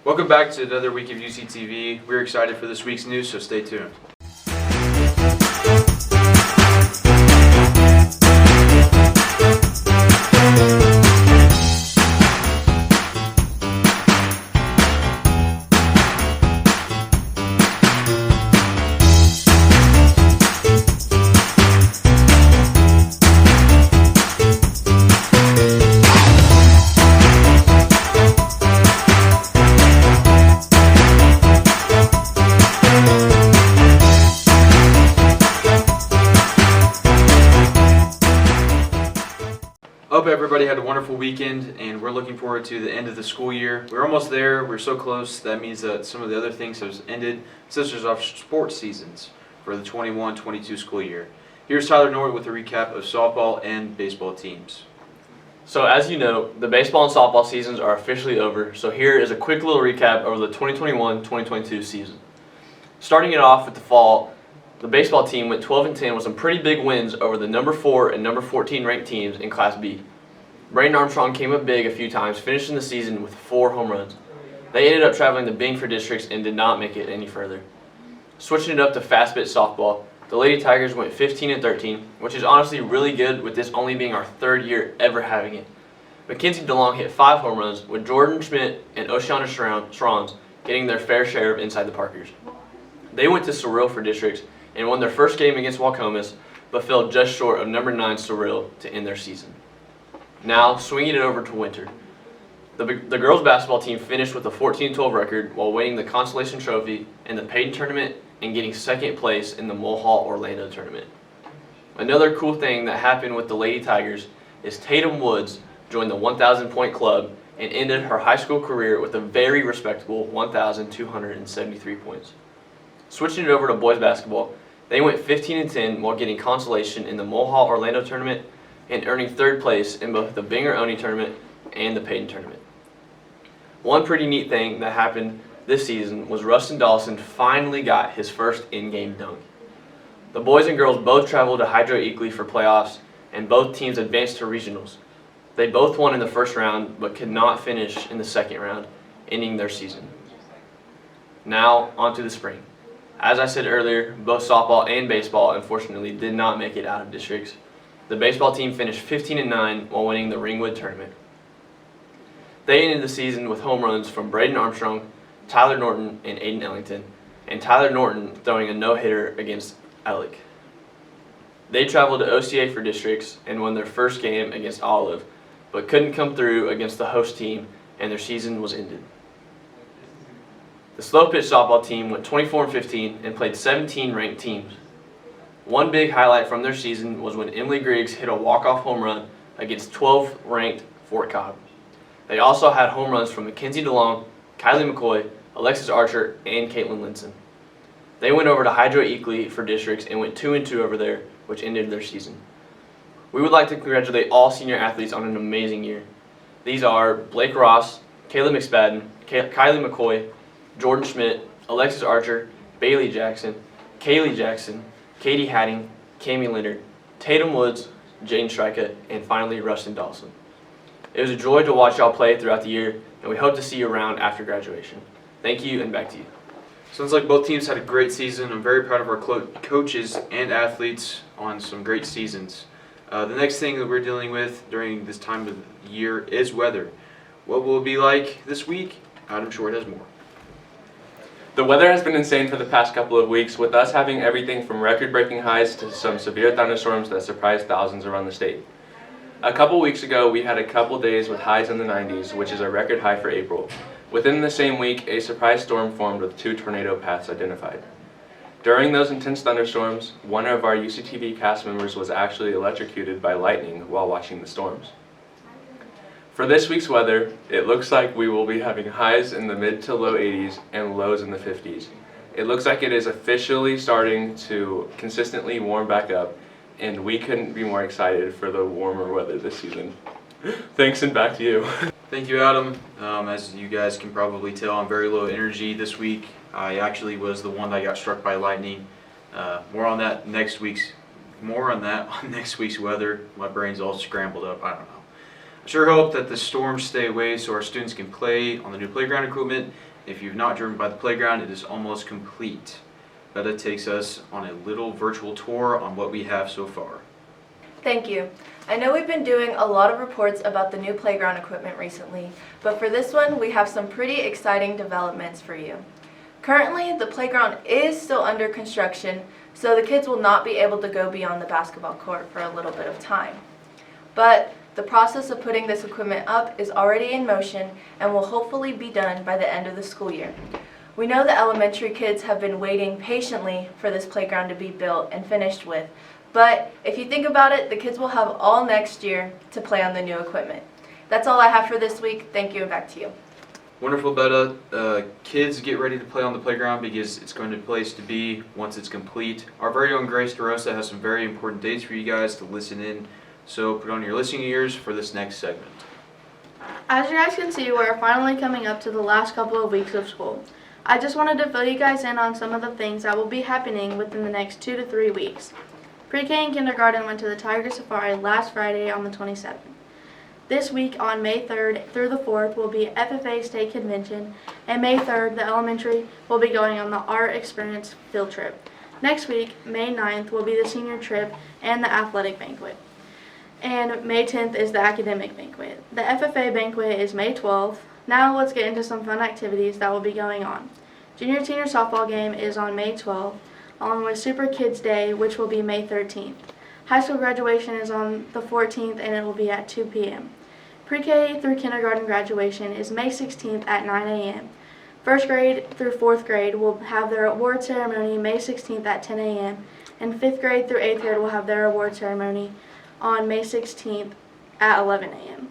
Welcome back to another week of UCTV. We're excited for this week's news, so stay tuned. Hope everybody had a wonderful weekend, and we're looking forward to the end of the school year. We're almost there. We're so close. That means that some of the other things have ended, such as our sports seasons for the 21-22 school year. Here's Tyler Norton with a recap of softball and baseball teams. So as you know, the baseball and softball seasons are officially over, so here is a quick little recap over the 2021-2022 season. Starting it off with the fall, the baseball team went 12-10 with some pretty big wins over the number 4 and number 14 ranked teams in Class B. Braden Armstrong came up big a few times, finishing the season with 4 home runs. They ended up traveling to Bing for districts and did not make it any further. Switching it up to fast pitch softball, the Lady Tigers went 15-13, which is honestly really good with this only being our 3rd year ever having it. Mackenzie DeLong hit 5 home runs, with Jordan Schmidt and Oceana Schrons getting their fair share of inside the Parkers. They went to Sorrel for districts and won their first game against Wacomas, but fell just short of number 9 Sorrel to end their season. Now, swinging it over to winter. The girls basketball team finished with a 14-12 record while winning the Consolation Trophy in the Payton Tournament and getting 2nd place in the Mulhall Orlando Tournament. Another cool thing that happened with the Lady Tigers is Tatum Woods joined the 1,000-point club and ended her high school career with a very respectable 1,273 points. Switching it over to boys basketball, they went 15-10 while getting consolation in the Mulhall Orlando Tournament and earning 3rd place in both the Binger-Oney Tournament and the Payton Tournament. One pretty neat thing that happened this season was Rustin Dawson finally got his first in-game dunk. The boys and girls both traveled to Hydro-Eakly for playoffs, and both teams advanced to regionals. They both won in the first round, but could not finish in the second round, ending their season. Now, on to the spring. As I said earlier, both softball and baseball unfortunately did not make it out of districts. The baseball team finished 15-9 while winning the Ringwood Tournament. They ended the season with home runs from Braden Armstrong, Tyler Norton, and Aiden Ellington, and Tyler Norton throwing a no-hitter against Alec. They traveled to OCA for districts and won their first game against Olive, but couldn't come through against the host team, and their season was ended. The slow pitch softball team went 24-15 and played 17 ranked teams. One big highlight from their season was when Emily Griggs hit a walk-off home run against 12th ranked Fort Cobb. They also had home runs from Mackenzie DeLong, Kylie McCoy, Alexis Archer, and Caitlin Linson. They went over to Hydro-Eakly for districts and went 2-2 over there, which ended their season. We would like to congratulate all senior athletes on an amazing year. These are Blake Ross, Caleb McSpadden, Kylie McCoy, Jordan Schmidt, Alexis Archer, Bailey Jackson, Kaylee Jackson, Katie Hadding, Cami Leonard, Tatum Woods, Jane Strika, and finally Rustin Dawson. It was a joy to watch y'all play throughout the year, and we hope to see you around after graduation. Thank you, and back to you. Sounds like both teams had a great season. I'm very proud of our coaches and athletes on some great seasons. The next thing that we're dealing with during this time of the year is weather. What will it be like this week? Adam Short has more. The weather has been insane for the past couple of weeks, with us having everything from record-breaking highs to some severe thunderstorms that surprised thousands around the state. A couple weeks ago, we had a couple days with highs in the 90s, which is a record high for April. Within the same week, a surprise storm formed with 2 tornado paths identified. During those intense thunderstorms, one of our UCTV cast members was actually electrocuted by lightning while watching the storms. For this week's weather, it looks like we will be having highs in the mid to low 80s and lows in the 50s. It looks like it is officially starting to consistently warm back up, and we couldn't be more excited for the warmer weather this season. Thanks, and back to you. Thank you, Adam. As you guys can probably tell, I'm very low energy this week. I actually was the one that got struck by lightning. More on that next week's weather. My brain's all scrambled up. I don't know. Sure hope that the storms stay away so our students can play on the new playground equipment. If you've not driven by the playground, it is almost complete. Betta takes us on a little virtual tour on what we have so far. Thank you. I know we've been doing a lot of reports about the new playground equipment recently, but for this one we have some pretty exciting developments for you. Currently, the playground is still under construction, so the kids will not be able to go beyond the basketball court for a little bit of time. But the process of putting this equipment up is already in motion and will hopefully be done by the end of the school year. We know the elementary kids have been waiting patiently for this playground to be built and finished with, but if you think about it, the kids will have all next year to play on the new equipment. That's all I have for this week. Thank you, and back to you. Wonderful, Betta. Kids, get ready to play on the playground because it's going to be a place to be once it's complete. Our very own Grace DeRosa has some very important dates for you guys to listen in, so put on your listening ears for this next segment. As you guys can see, we're finally coming up to the last couple of weeks of school. I just wanted to fill you guys in on some of the things that will be happening within the next 2 to 3 weeks. Pre-K and kindergarten went to the Tiger Safari last Friday on the 27th. This week on May 3rd through the 4th will be FFA State Convention, and May 3rd the elementary will be going on the Art Experience field trip. Next week, May 9th, will be the senior trip and the athletic banquet. And May 10th is the academic banquet. The FFA banquet is May 12th. Now let's get into some fun activities that will be going on. Junior-senior softball game is on May 12th, along with Super Kids Day, which will be May 13th. High school graduation is on the 14th, and it will be at 2 p.m. Pre-K through kindergarten graduation is May 16th at 9 a.m. First grade through 4th grade will have their award ceremony May 16th at 10 a.m. and 5th grade through 8th grade will have their award ceremony on May 16th at 11 a.m.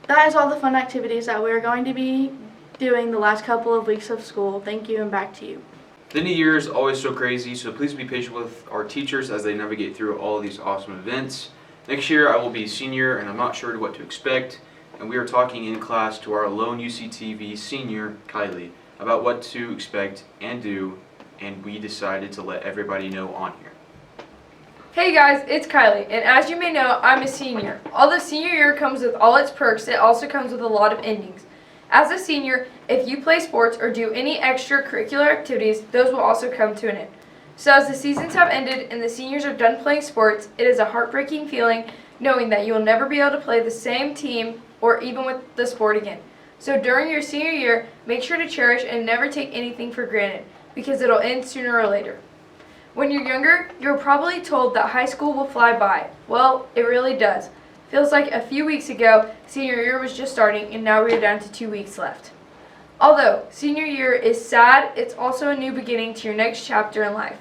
That is all the fun activities that we are going to be doing the last couple of weeks of school. Thank you, and back to you. The new year is always so crazy, so please be patient with our teachers as they navigate through all of these awesome events. Next year I will be a senior and I'm not sure what to expect, and we are talking in class to our lone UCTV senior, Kylie, about what to expect and do, and we decided to let everybody know on here. Hey guys, it's Kylie, and as you may know, I'm a senior. Although senior year comes with all its perks, it also comes with a lot of endings. As a senior, if you play sports or do any extracurricular activities, those will also come to an end. So as the seasons have ended and the seniors are done playing sports, it is a heartbreaking feeling knowing that you will never be able to play the same team or even with the sport again. So during your senior year, make sure to cherish and never take anything for granted because it'll end sooner or later. When you're younger, you're probably told that high school will fly by. Well, it really does. Feels like a few weeks ago, senior year was just starting and now we're down to 2 weeks left. Although senior year is sad, it's also a new beginning to your next chapter in life,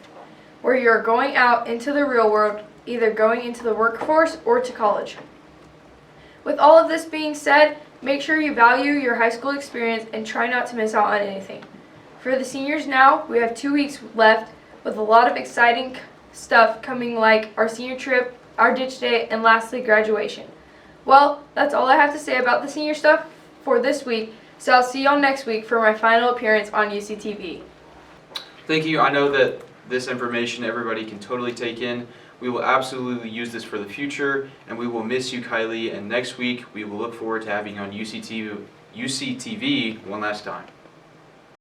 where you're going out into the real world, either going into the workforce or to college. With all of this being said, make sure you value your high school experience and try not to miss out on anything. For the seniors now, we have 2 weeks left with a lot of exciting stuff coming, like our senior trip, our ditch day, and lastly graduation. Well, that's all I have to say about the senior stuff for this week, so I'll see y'all next week for my final appearance on UCTV. Thank you. I know that this information everybody can totally take in. We will absolutely use this for the future, and we will miss you, Kylie, and next week we will look forward to having you on UCTV one last time.